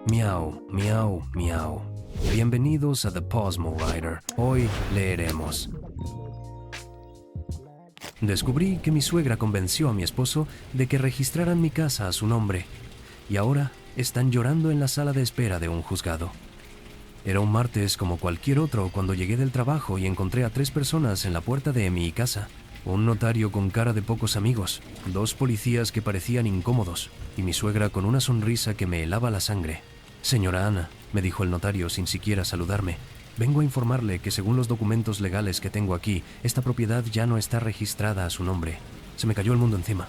Miau, miau, miau. Bienvenidos a The Posmo Writer. Hoy leeremos. Descubrí que mi suegra convenció a mi esposo de que registraran mi casa a su nombre, y ahora están llorando en la sala de espera de un juzgado. Era un martes como cualquier otro cuando llegué del trabajo y encontré a 3 personas en la puerta de mi casa. Un notario con cara de pocos amigos, 2 policías que parecían incómodos, y mi suegra con una sonrisa que me helaba la sangre. «Señora Ana», me dijo el notario sin siquiera saludarme, «vengo a informarle que según los documentos legales que tengo aquí, esta propiedad ya no está registrada a su nombre». Se me cayó el mundo encima.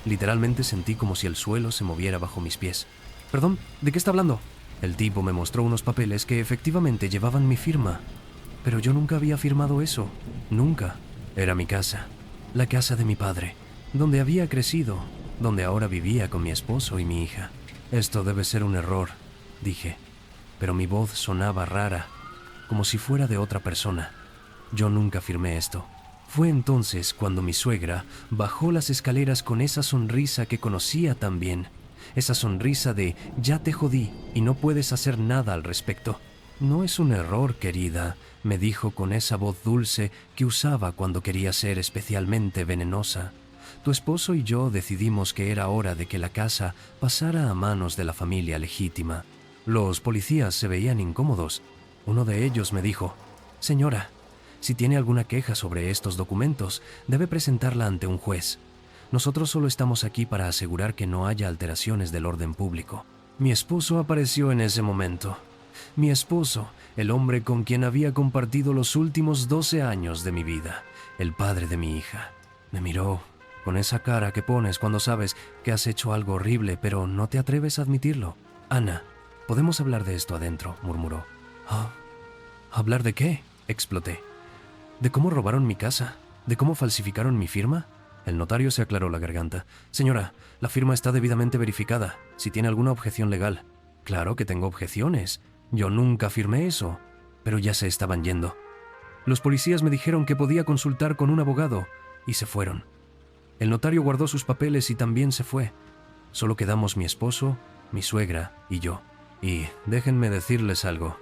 Literalmente sentí como si el suelo se moviera bajo mis pies. «Perdón, ¿de qué está hablando?» El tipo me mostró unos papeles que efectivamente llevaban mi firma. Pero yo nunca había firmado eso. Nunca. Era mi casa. La casa de mi padre. Donde había crecido. Donde ahora vivía con mi esposo y mi hija. Esto debe ser un error, dije. Pero mi voz sonaba rara, como si fuera de otra persona. Yo nunca firmé esto. Fue entonces cuando mi suegra bajó las escaleras con esa sonrisa que conocía tan bien. Esa sonrisa de «ya te jodí y no puedes hacer nada al respecto». «No es un error, querida», me dijo con esa voz dulce que usaba cuando quería ser especialmente venenosa. «Tu esposo y yo decidimos que era hora de que la casa pasara a manos de la familia legítima». Los policías se veían incómodos. Uno de ellos me dijo: «Señora, si tiene alguna queja sobre estos documentos, debe presentarla ante un juez. Nosotros solo estamos aquí para asegurar que no haya alteraciones del orden público». Mi esposo apareció en ese momento. Mi esposo, el hombre con quien había compartido los últimos 12 años de mi vida, el padre de mi hija. Me miró con esa cara que pones cuando sabes que has hecho algo horrible, pero no te atreves a admitirlo. «Ana, podemos hablar de esto adentro», murmuró. «¿Ah? ¿Hablar de qué?», exploté. «¿De cómo robaron mi casa? ¿De cómo falsificaron mi firma?» El notario se aclaró la garganta. «Señora, la firma está debidamente verificada. Si tiene alguna objeción legal». «Claro que tengo objeciones. Yo nunca firmé eso». Pero ya se estaban yendo. Los policías me dijeron que podía consultar con un abogado, y se fueron. El notario guardó sus papeles y también se fue. Solo quedamos mi esposo, mi suegra y yo. Y déjenme decirles algo.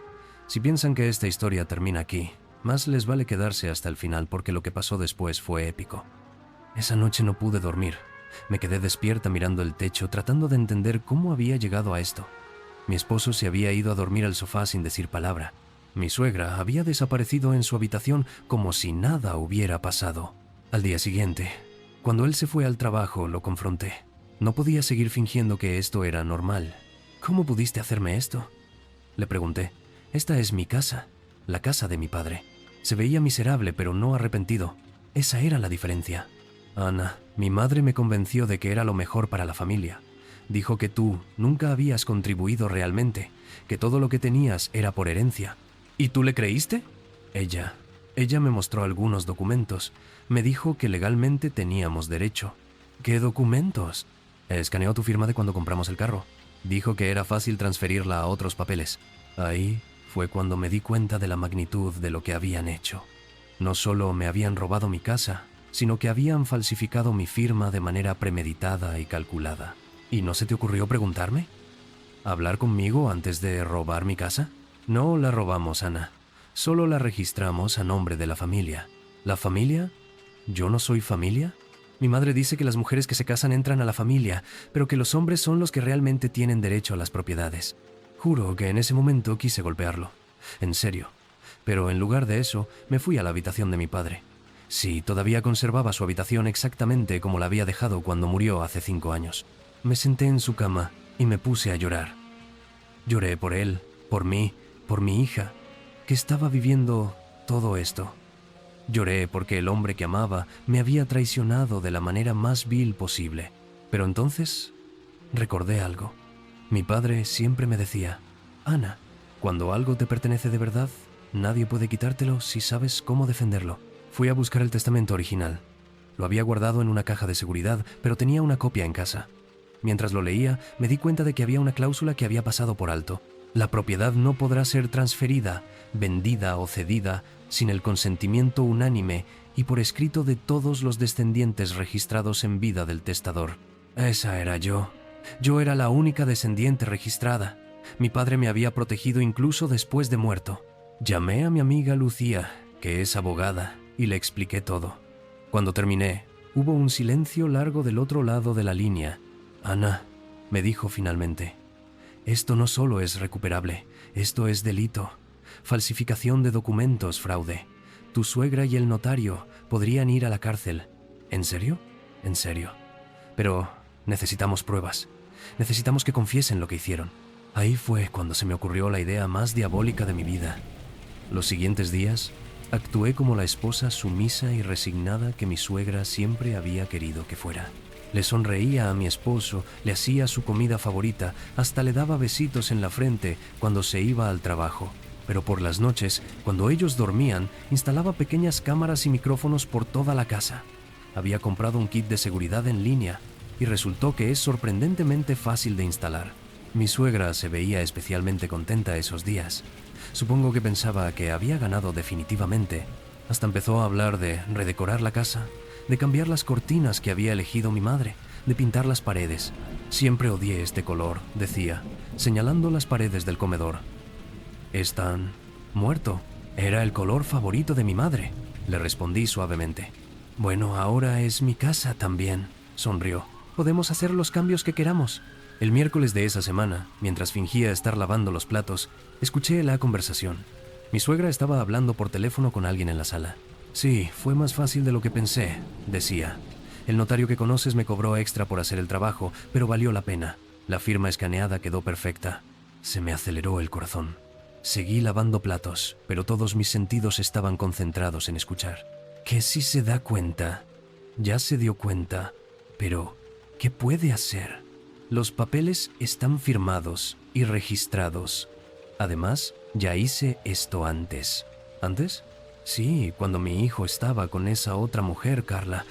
Si piensan que esta historia termina aquí, más les vale quedarse hasta el final porque lo que pasó después fue épico. Esa noche no pude dormir. Me quedé despierta mirando el techo, tratando de entender cómo había llegado a esto. Mi esposo se había ido a dormir al sofá sin decir palabra. Mi suegra había desaparecido en su habitación como si nada hubiera pasado. Al día siguiente, cuando él se fue al trabajo, lo confronté. No podía seguir fingiendo que esto era normal. «¿Cómo pudiste hacerme esto?», le pregunté. «Esta es mi casa, la casa de mi padre». Se veía miserable, pero no arrepentido. Esa era la diferencia. «Ana, mi madre me convenció de que era lo mejor para la familia. Dijo que tú nunca habías contribuido realmente, que todo lo que tenías era por herencia». «¿Y tú le creíste?». Ella me mostró algunos documentos. Me dijo que legalmente teníamos derecho». «¿Qué documentos?». «Escaneó tu firma de cuando compramos el carro. Dijo que era fácil transferirla a otros papeles». Ahí fue cuando me di cuenta de la magnitud de lo que habían hecho. No solo me habían robado mi casa, sino que habían falsificado mi firma de manera premeditada y calculada. ¿Y no se te ocurrió preguntarme? ¿Hablar conmigo antes de robar mi casa? No la robamos, Ana. Solo la registramos a nombre de la familia. ¿La familia? ¿Yo no soy familia? Mi madre dice que las mujeres que se casan entran a la familia, pero que los hombres son los que realmente tienen derecho a las propiedades. Juro que en ese momento quise golpearlo. En serio. Pero en lugar de eso, me fui a la habitación de mi padre. Sí, todavía conservaba su habitación exactamente como la había dejado cuando murió hace 5 años. Me senté en su cama y me puse a llorar. Lloré por él, por mí, por mi hija, que estaba viviendo todo esto. Lloré porque el hombre que amaba me había traicionado de la manera más vil posible. Pero entonces recordé algo. Mi padre siempre me decía: «Ana, cuando algo te pertenece de verdad, nadie puede quitártelo si sabes cómo defenderlo». Fui a buscar el testamento original. Lo había guardado en una caja de seguridad, pero tenía una copia en casa. Mientras lo leía, me di cuenta de que había una cláusula que había pasado por alto. La propiedad no podrá ser transferida, vendida o cedida sin el consentimiento unánime y por escrito de todos los descendientes registrados en vida del testador. Esa era yo. Yo era la única descendiente registrada. Mi padre me había protegido incluso después de muerto. Llamé a mi amiga Lucía, que es abogada, y le expliqué todo. Cuando terminé, hubo un silencio largo del otro lado de la línea. Ana, me dijo finalmente, esto no solo es recuperable, esto es delito. Falsificación de documentos, fraude. Tu suegra y el notario podrían ir a la cárcel. ¿En serio? En serio. Pero necesitamos pruebas. Necesitamos que confiesen lo que hicieron. Ahí fue cuando se me ocurrió la idea más diabólica de mi vida. Los siguientes días, actué como la esposa sumisa y resignada que mi suegra siempre había querido que fuera. Le sonreía a mi esposo, le hacía su comida favorita, hasta le daba besitos en la frente cuando se iba al trabajo. Pero por las noches, cuando ellos dormían, instalaba pequeñas cámaras y micrófonos por toda la casa. Había comprado un kit de seguridad en línea y resultó que es sorprendentemente fácil de instalar. Mi suegra se veía especialmente contenta esos días. Supongo que pensaba que había ganado definitivamente. Hasta empezó a hablar de redecorar la casa, de cambiar las cortinas que había elegido mi madre, de pintar las paredes. Siempre odié este color, decía, señalando las paredes del comedor. «Están muerto. Era el color favorito de mi madre», le respondí suavemente. «Bueno, ahora es mi casa también», sonrió. «Podemos hacer los cambios que queramos». El miércoles de esa semana, mientras fingía estar lavando los platos, escuché la conversación. Mi suegra estaba hablando por teléfono con alguien en la sala. «Sí, fue más fácil de lo que pensé», decía. «El notario que conoces me cobró extra por hacer el trabajo, pero valió la pena. La firma escaneada quedó perfecta». Se me aceleró el corazón. Seguí lavando platos, pero todos mis sentidos estaban concentrados en escuchar. ¿Qué si se da cuenta? Ya se dio cuenta, pero ¿qué puede hacer? Los papeles están firmados y registrados. Además, ya hice esto antes. ¿Antes? Sí, cuando mi hijo estaba con esa otra mujer, Carla.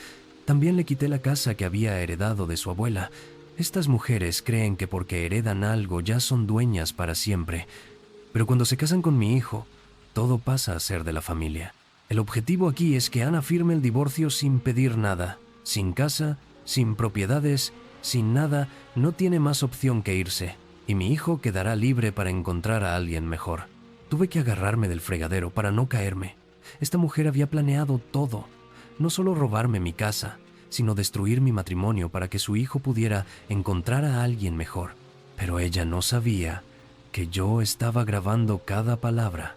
También le quité la casa que había heredado de su abuela. Estas mujeres creen que porque heredan algo ya son dueñas para siempre. Pero cuando se casan con mi hijo, todo pasa a ser de la familia. El objetivo aquí es que Ana firme el divorcio sin pedir nada, sin casa, sin propiedades, sin nada, no tiene más opción que irse, y mi hijo quedará libre para encontrar a alguien mejor. Tuve que agarrarme del fregadero para no caerme. Esta mujer había planeado todo, no solo robarme mi casa, sino destruir mi matrimonio para que su hijo pudiera encontrar a alguien mejor. Pero ella no sabía que yo estaba grabando cada palabra.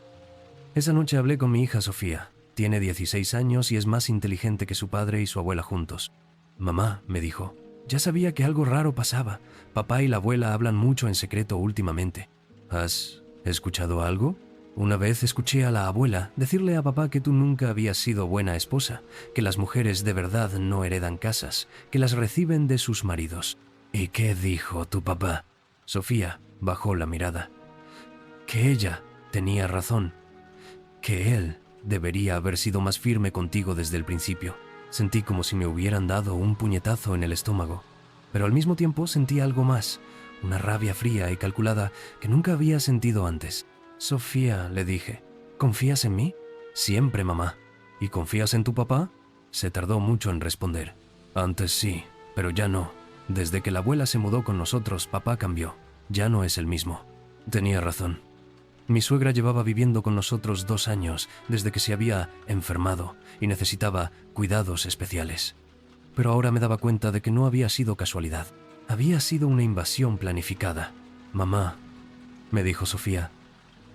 Esa noche hablé con mi hija Sofía. Tiene 16 años y es más inteligente que su padre y su abuela juntos. «Mamá», me dijo, «ya sabía que algo raro pasaba. Papá y la abuela hablan mucho en secreto últimamente». «¿Has escuchado algo?» «Una vez escuché a la abuela decirle a papá que tú nunca habías sido buena esposa, que las mujeres de verdad no heredan casas, que las reciben de sus maridos». «¿Y qué dijo tu papá?» Sofía bajó la mirada. «Que ella tenía razón, que él debería haber sido más firme contigo desde el principio». Sentí como si me hubieran dado un puñetazo en el estómago, pero al mismo tiempo sentí algo más, una rabia fría y calculada que nunca había sentido antes. «Sofía», le dije, «¿confías en mí?» «Siempre, mamá». «¿Y confías en tu papá?» Se tardó mucho en responder. «Antes sí, pero ya no. Desde que la abuela se mudó con nosotros, papá cambió. Ya no es el mismo». Tenía razón. Mi suegra llevaba viviendo con nosotros 2 años desde que se había enfermado y necesitaba cuidados especiales. Pero ahora me daba cuenta de que no había sido casualidad. Había sido una invasión planificada. «Mamá», me dijo Sofía,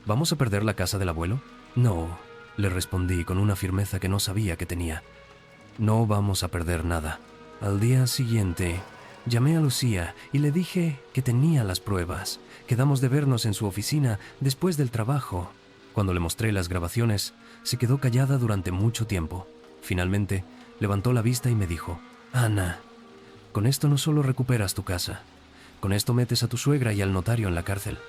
«¿vamos a perder la casa del abuelo?» «No», le respondí con una firmeza que no sabía que tenía. «No vamos a perder nada». Al día siguiente, llamé a Lucía y le dije que tenía las pruebas. Quedamos de vernos en su oficina después del trabajo. Cuando le mostré las grabaciones, se quedó callada durante mucho tiempo. Finalmente, levantó la vista y me dijo, «Ana, con esto no solo recuperas tu casa, con esto metes a tu suegra y al notario en la cárcel.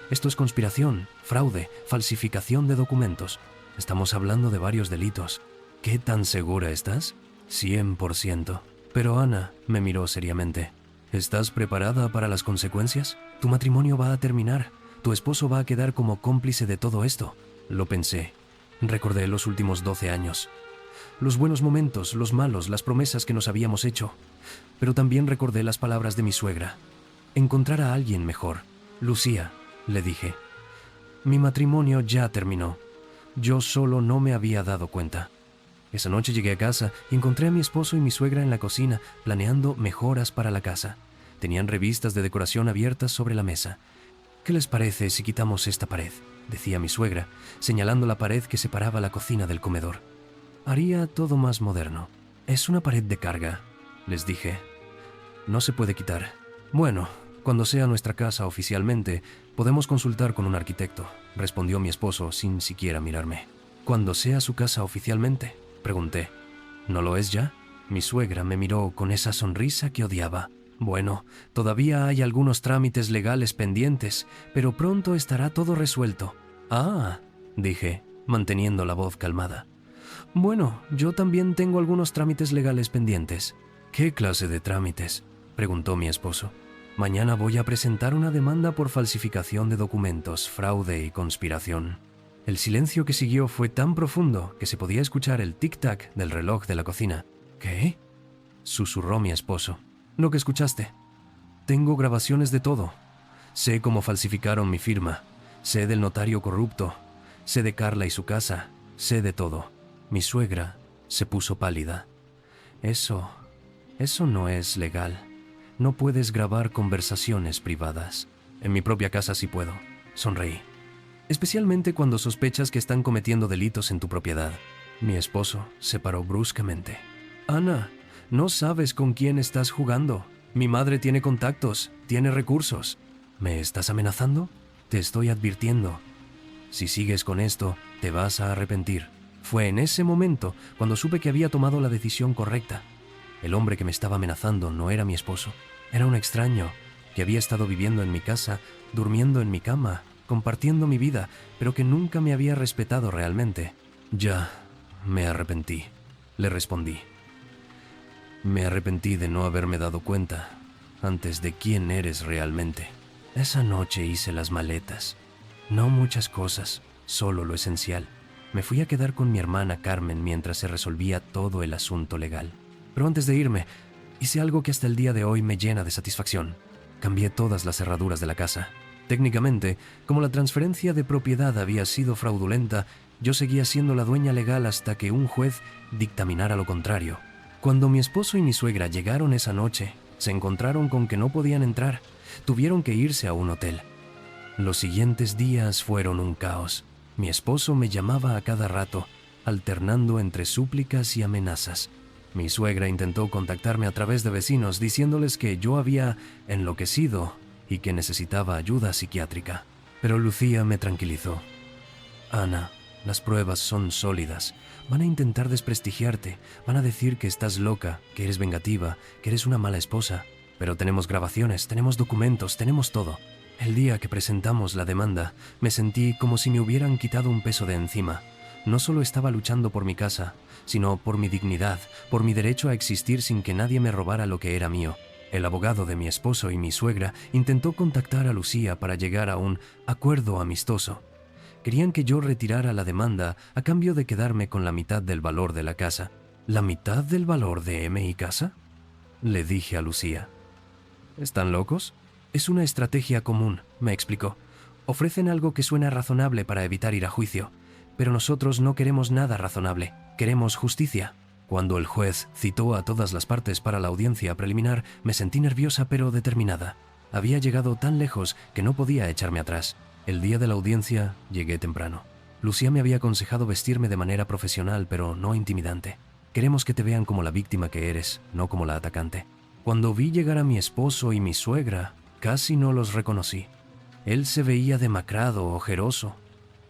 Esto es conspiración, fraude, falsificación de documentos. Estamos hablando de varios delitos. ¿Qué tan segura estás?» 100%. «Pero Ana», me miró seriamente, «¿estás preparada para las consecuencias? Tu matrimonio va a terminar. Tu esposo va a quedar como cómplice de todo esto». Lo pensé. Recordé los últimos 12 años. Los buenos momentos, los malos, las promesas que nos habíamos hecho. Pero también recordé las palabras de mi suegra. Encontrar a alguien mejor. Lucía, le dije. Mi matrimonio ya terminó. Yo solo no me había dado cuenta. Esa noche llegué a casa y encontré a mi esposo y mi suegra en la cocina planeando mejoras para la casa. Tenían revistas de decoración abiertas sobre la mesa. «¿Qué les parece si quitamos esta pared?», decía mi suegra, señalando la pared que separaba la cocina del comedor. «Haría todo más moderno». «Es una pared de carga», les dije. «No se puede quitar». «Bueno, cuando sea nuestra casa oficialmente, podemos consultar con un arquitecto», respondió mi esposo sin siquiera mirarme. «¿Cuándo sea su casa oficialmente?», pregunté. «¿No lo es ya?». Mi suegra me miró con esa sonrisa que odiaba. «Bueno, todavía hay algunos trámites legales pendientes, pero pronto estará todo resuelto». «Ah», dije, manteniendo la voz calmada. «Bueno, yo también tengo algunos trámites legales pendientes». «¿Qué clase de trámites?», preguntó mi esposo. «Mañana voy a presentar una demanda por falsificación de documentos, fraude y conspiración». El silencio que siguió fue tan profundo que se podía escuchar el tic-tac del reloj de la cocina. «¿Qué?», susurró mi esposo. «Lo que escuchaste. Tengo grabaciones de todo. Sé cómo falsificaron mi firma. Sé del notario corrupto. Sé de Carla y su casa. Sé de todo». Mi suegra se puso pálida. Eso no es legal. No puedes grabar conversaciones privadas. En mi propia casa sí puedo. Sonreí. Especialmente cuando sospechas que están cometiendo delitos en tu propiedad. Mi esposo se paró bruscamente. «Ana, no sabes con quién estás jugando. Mi madre tiene contactos, tiene recursos». «¿Me estás amenazando?». «Te estoy advirtiendo. Si sigues con esto, te vas a arrepentir». Fue en ese momento cuando supe que había tomado la decisión correcta. El hombre que me estaba amenazando no era mi esposo. Era un extraño que había estado viviendo en mi casa, durmiendo en mi cama, compartiendo mi vida, pero que nunca me había respetado realmente. «Ya, me arrepentí», le respondí. «Me arrepentí de no haberme dado cuenta antes de quién eres realmente. Esa noche hice las maletas. No muchas cosas, solo lo esencial. Me fui a quedar con mi hermana Carmen mientras se resolvía todo el asunto legal. Pero antes de irme, hice algo que hasta el día de hoy me llena de satisfacción. Cambié todas las cerraduras de la casa. Técnicamente, como la transferencia de propiedad había sido fraudulenta, yo seguía siendo la dueña legal hasta que un juez dictaminara lo contrario. Cuando mi esposo y mi suegra llegaron esa noche, se encontraron con que no podían entrar. Tuvieron que irse a un hotel. Los siguientes días fueron un caos. Mi esposo me llamaba a cada rato, alternando entre súplicas y amenazas. Mi suegra intentó contactarme a través de vecinos diciéndoles que yo había enloquecido y que necesitaba ayuda psiquiátrica. Pero Lucía me tranquilizó. «Ana, las pruebas son sólidas. Van a intentar desprestigiarte, van a decir que estás loca, que eres vengativa, que eres una mala esposa. Pero tenemos grabaciones, tenemos documentos, tenemos todo». El día que presentamos la demanda, me sentí como si me hubieran quitado un peso de encima. No solo estaba luchando por mi casa, sino por mi dignidad, por mi derecho a existir sin que nadie me robara lo que era mío. El abogado de mi esposo y mi suegra intentó contactar a Lucía para llegar a un acuerdo amistoso. Querían que yo retirara la demanda a cambio de quedarme con la mitad del valor de la casa. ¿La mitad del valor de mi casa?, le dije a Lucía. ¿Están locos? Es una estrategia común, me explicó. Ofrecen algo que suena razonable para evitar ir a juicio, pero nosotros no queremos nada razonable, queremos justicia. Cuando el juez citó a todas las partes para la audiencia preliminar, me sentí nerviosa pero determinada. Había llegado tan lejos que no podía echarme atrás. El día de la audiencia llegué temprano. Lucía me había aconsejado vestirme de manera profesional, pero no intimidante. Queremos que te vean como la víctima que eres, no como la atacante. Cuando vi llegar a mi esposo y mi suegra, casi no los reconocí. Él se veía demacrado, ojeroso,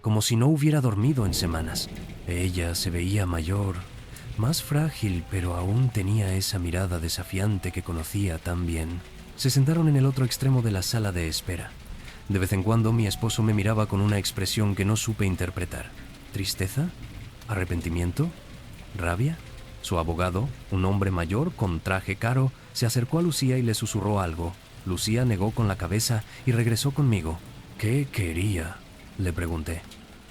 como si no hubiera dormido en semanas. Ella se veía mayor, más frágil, pero aún tenía esa mirada desafiante que conocía tan bien. Se sentaron en el otro extremo de la sala de espera. De vez en cuando mi esposo me miraba con una expresión que no supe interpretar. ¿Tristeza? ¿Arrepentimiento? ¿Rabia? Su abogado, un hombre mayor con traje caro, se acercó a Lucía y le susurró algo. Lucía negó con la cabeza y regresó conmigo. ¿Qué quería?, le pregunté.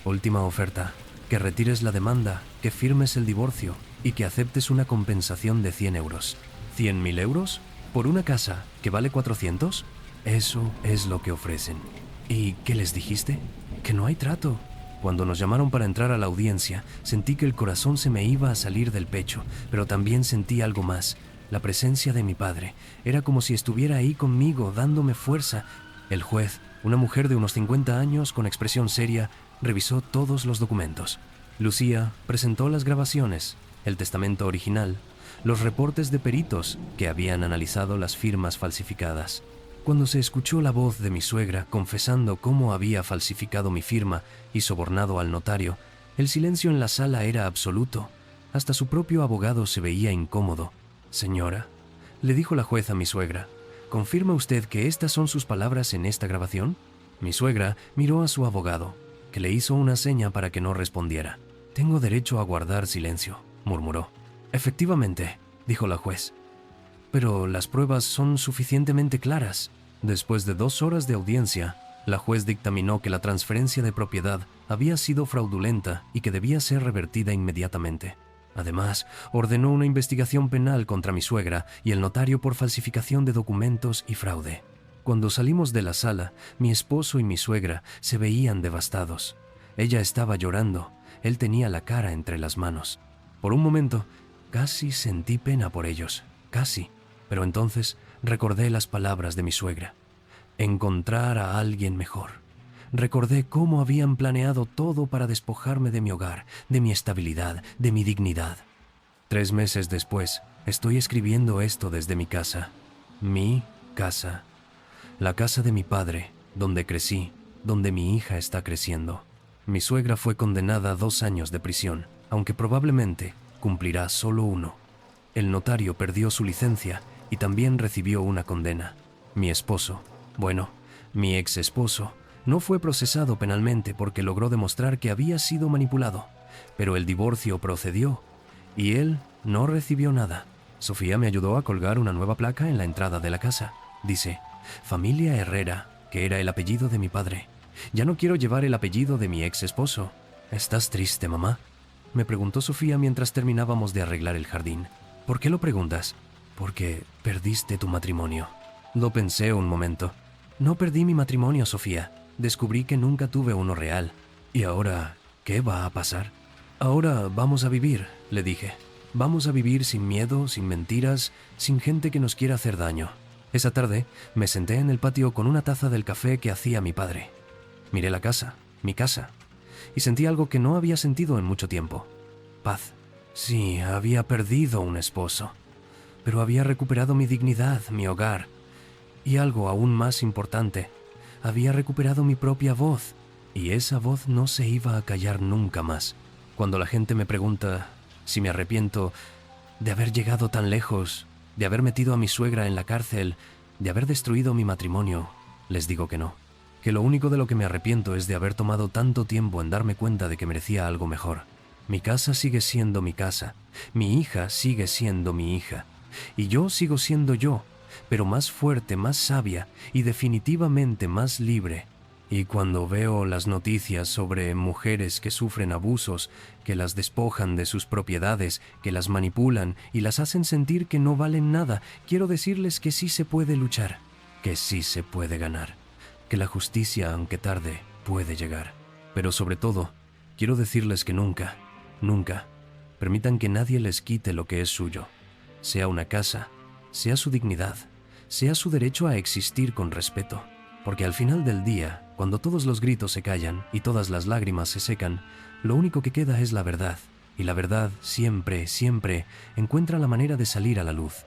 Última oferta, que retires la demanda, que firmes el divorcio y que aceptes una compensación de 100 euros. ¿100.000 euros? ¿Por una casa que vale 400? Eso es lo que ofrecen. ¿Y qué les dijiste? Que no hay trato. Cuando nos llamaron para entrar a la audiencia, sentí que el corazón se me iba a salir del pecho, pero también sentí algo más, la presencia de mi padre. Era como si estuviera ahí conmigo, dándome fuerza. El juez, una mujer de unos 50 años con expresión seria, revisó todos los documentos. Lucía presentó las grabaciones, el testamento original, los reportes de peritos que habían analizado las firmas falsificadas. Cuando se escuchó la voz de mi suegra confesando cómo había falsificado mi firma y sobornado al notario, el silencio en la sala era absoluto. Hasta su propio abogado se veía incómodo. «Señora», le dijo la jueza a mi suegra, «¿confirma usted que estas son sus palabras en esta grabación?». Mi suegra miró a su abogado, que le hizo una seña para que no respondiera. «Tengo derecho a guardar silencio», murmuró. «Efectivamente», dijo la juez. «Pero las pruebas son suficientemente claras». Después de 2 horas de audiencia, la juez dictaminó que la transferencia de propiedad había sido fraudulenta y que debía ser revertida inmediatamente. Además, ordenó una investigación penal contra mi suegra y el notario por falsificación de documentos y fraude. Cuando salimos de la sala, mi esposo y mi suegra se veían devastados. Ella estaba llorando, él tenía la cara entre las manos. Por un momento, casi sentí pena por ellos, casi. Pero entonces recordé las palabras de mi suegra. Encontrar a alguien mejor. Recordé cómo habían planeado todo para despojarme de mi hogar, de mi estabilidad, de mi dignidad. 3 meses después, estoy escribiendo esto desde mi casa. Mi casa. La casa de mi padre, donde crecí, donde mi hija está creciendo. Mi suegra fue condenada a 2 años de prisión, aunque probablemente cumplirá solo 1. El notario perdió su licencia y también recibió una condena. Mi esposo, mi ex esposo, no fue procesado penalmente porque logró demostrar que había sido manipulado, pero el divorcio procedió y él no recibió nada. Sofía me ayudó a colgar una nueva placa en la entrada de la casa. Dice, Familia Herrera, que era el apellido de mi padre. Ya no quiero llevar el apellido de mi ex esposo. ¿Estás triste, mamá?, me preguntó Sofía mientras terminábamos de arreglar el jardín. ¿Por qué lo preguntas? Porque perdiste tu matrimonio. Lo pensé un momento. No perdí mi matrimonio, Sofía. Descubrí que nunca tuve uno real. ¿Y ahora qué va a pasar? Ahora vamos a vivir, le dije. Vamos a vivir sin miedo, sin mentiras, sin gente que nos quiera hacer daño. Esa tarde me senté en el patio con una taza del café que hacía mi padre. Miré la casa, mi casa, y sentí algo que no había sentido en mucho tiempo. Paz. Sí, había perdido un esposo, pero había recuperado mi dignidad, mi hogar, y algo aún más importante, había recuperado mi propia voz, y esa voz no se iba a callar nunca más. Cuando la gente me pregunta si me arrepiento de haber llegado tan lejos, de haber metido a mi suegra en la cárcel, de haber destruido mi matrimonio, les digo que no, que lo único de lo que me arrepiento es de haber tomado tanto tiempo en darme cuenta de que merecía algo mejor. Mi casa sigue siendo mi casa, mi hija sigue siendo mi hija, y yo sigo siendo yo, pero más fuerte, más sabia y definitivamente más libre. Y cuando veo las noticias sobre mujeres que sufren abusos, que las despojan de sus propiedades, que las manipulan y las hacen sentir que no valen nada, quiero decirles que sí se puede luchar, que sí se puede ganar, que la justicia, aunque tarde, puede llegar. Pero sobre todo, quiero decirles que nunca permitan que nadie les quite lo que es suyo, sea una casa, sea su dignidad, sea su derecho a existir con respeto. Porque al final del día, cuando todos los gritos se callan y todas las lágrimas se secan, lo único que queda es la verdad, y la verdad siempre, siempre encuentra la manera de salir a la luz.